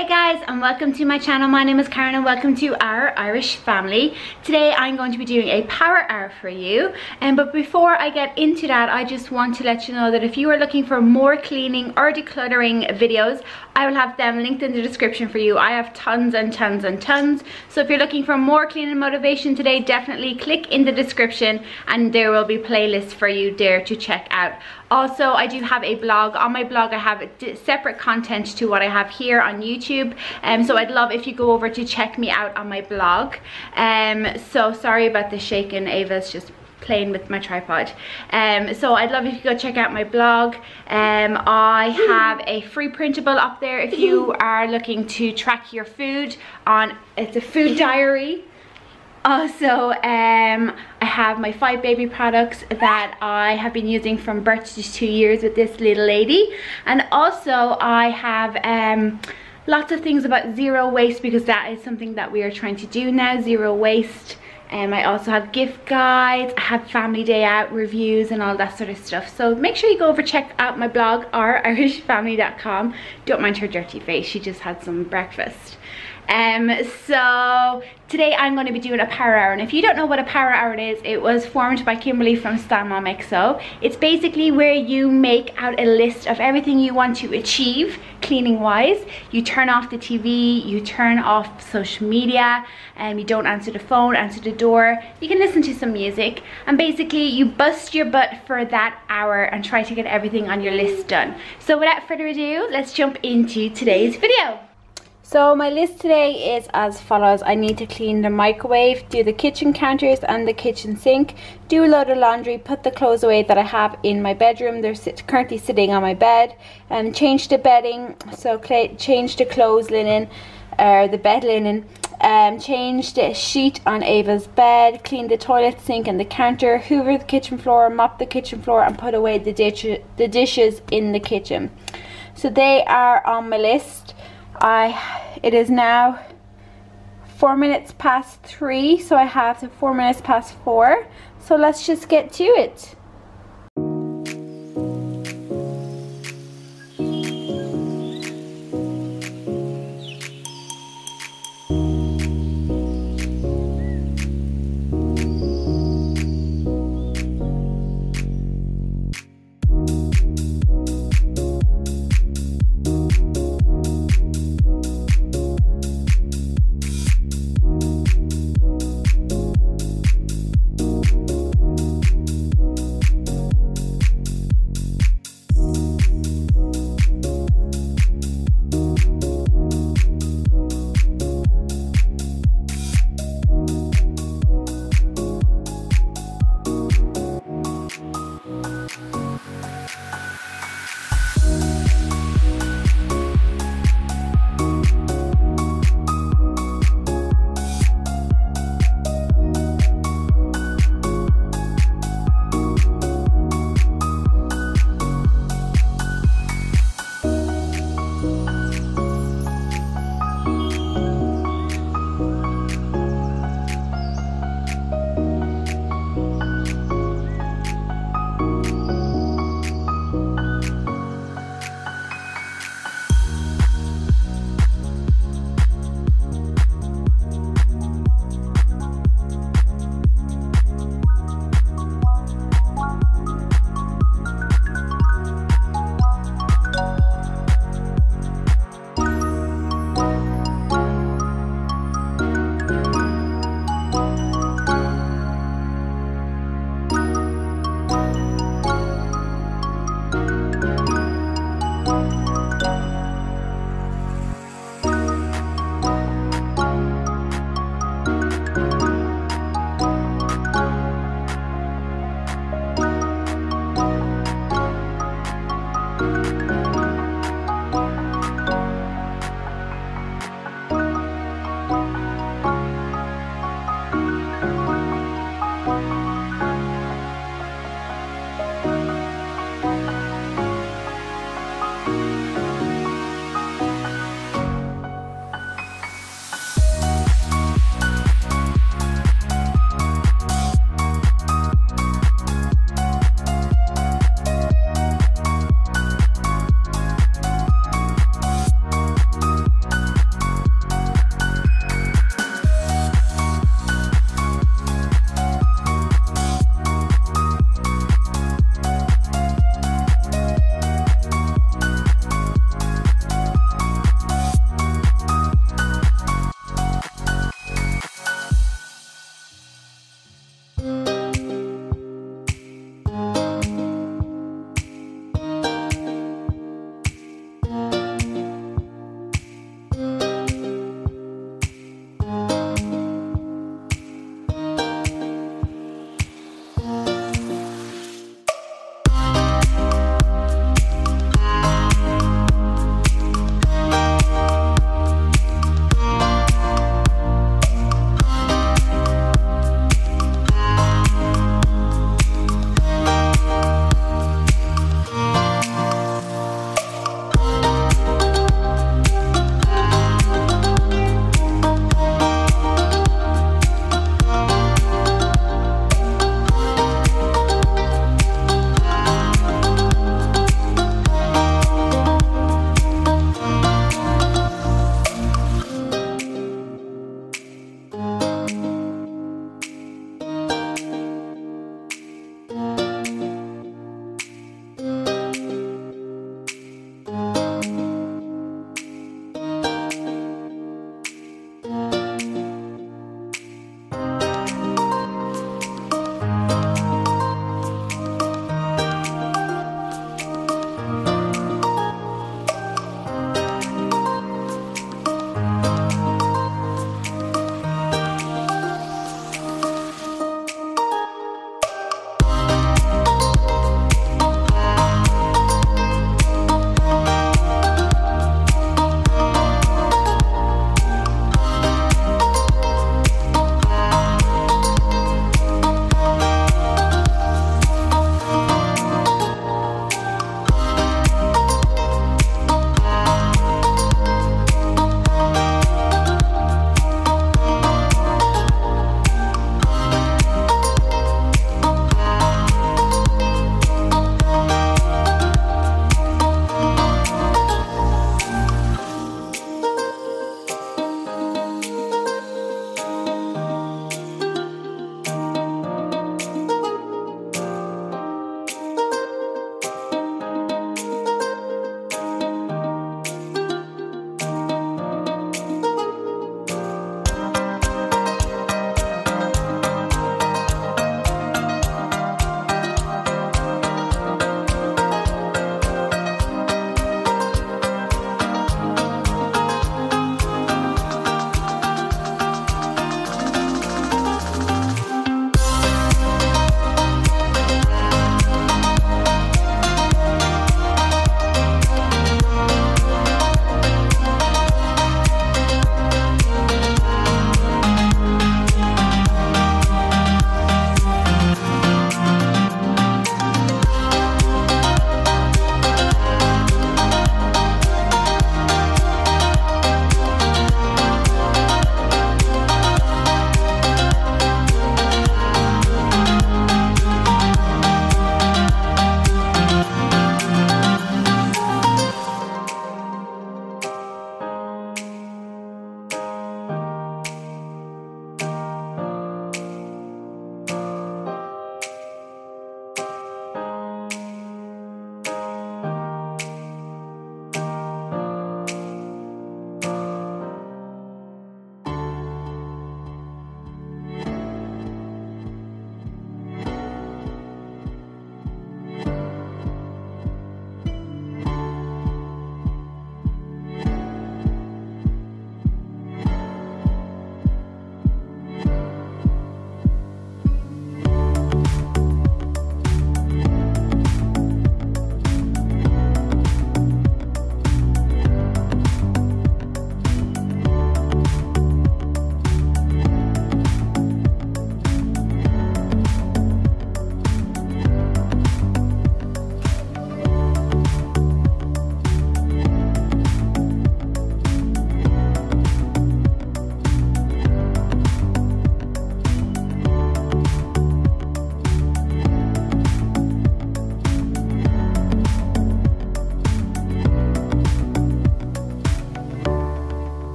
Hey guys, and welcome to my channel. My name is Karen and welcome to our Irish family. Today I'm going to be doing a power hour for you, but before I get into that, I just want to let you know that if you are looking for more cleaning or decluttering videos, I will have them linked in the description for you. I have tons and tons and tons, so if you're looking for more cleaning motivation today, definitely click in the description and there will be playlists for you there to check out. Also, I do have a blog. On my blog I have separate content to what I have here on YouTube, so I'd love if you go over to check me out on my blog. So sorry about the shaking, Ava's just playing with my tripod. So I'd love if you go check out my blog. I have a free printable up there if you are looking to track your food on, it's a food diary. Also, I have my 5 baby products that I have been using from birth to 2 years with this little lady. And also I have lots of things about zero waste, because that is something that we are trying to do now, zero waste. I also have gift guides, I have family day out reviews and all that sort of stuff. So make sure you go over check out my blog, ourishfamily.com. Don't mind her dirty face, she just had some breakfast. So today I'm going to be doing a power hour, and if you don't know what a power hour is, it was formed by Kimberly from Style Mom XO. It's basically where you make out a list of everything you want to achieve cleaning wise. You turn off the TV, you turn off social media, and you don't answer the phone, answer the door. You can listen to some music, and basically you bust your butt for that hour and try to get everything on your list done. So without further ado, let's jump into today's video. So my list today is as follows. I need to clean the microwave, do the kitchen counters and the kitchen sink, do a load of laundry, put the clothes away that I have in my bedroom. They're currently sitting on my bed, and change the bedding, so change the clothes linen, the bed linen, change the sheet on Ava's bed, clean the toilet, sink and the counter, hoover the kitchen floor, mop the kitchen floor and put away the dishes in the kitchen. So they are on my list. It is now 4 minutes past 3, so I have to 4 minutes past 4. So let's just get to it.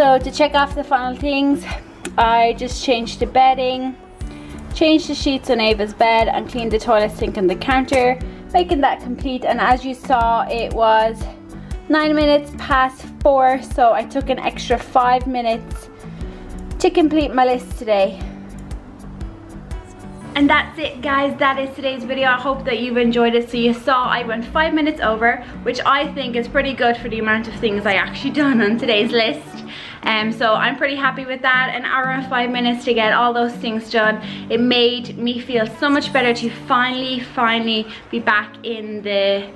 So to check off the final things, I just changed the bedding, changed the sheets on Ava's bed, and cleaned the toilet sink and the counter, making that complete. And as you saw, it was 9 minutes past 4, so I took an extra 5 minutes to complete my list today. And that's it, guys. That is today's video. I hope that you've enjoyed it. So you saw I went 5 minutes over, which I think is pretty good for the amount of things I actually done on today's list. So I'm pretty happy with that. An hour and 5 minutes to get all those things done. It made me feel so much better to finally be back in the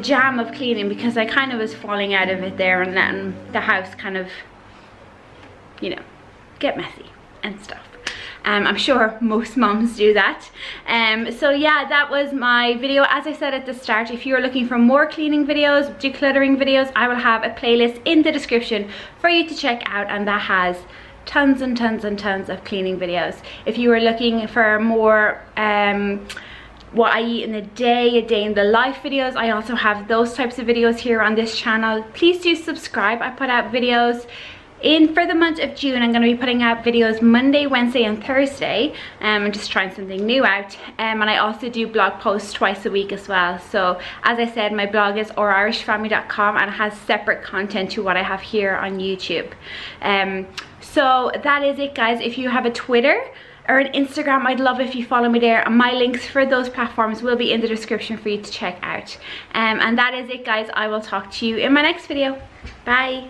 jam of cleaning, because I kind of was falling out of it there and letting the house kind of, you know, get messy and stuff. I'm sure most moms do that. So yeah, that was my video. As I said at the start, if you're looking for more cleaning videos, decluttering videos, I will have a playlist in the description for you to check out, and that has tons and tons and tons of cleaning videos. If you are looking for more what I eat in a day in the life videos, I also have those types of videos here on this channel. Please do subscribe. I put out videos for the month of June. I'm going to be putting out videos Monday, Wednesday and Thursday. I'm just trying something new out. And I also do blog posts twice a week as well. So as I said, my blog is ourishfamily.com, and it has separate content to what I have here on YouTube. So that is it, guys. If you have a Twitter or an Instagram, I'd love if you follow me there, and my links for those platforms will be in the description for you to check out. And that is it, guys. I will talk to you in my next video. Bye.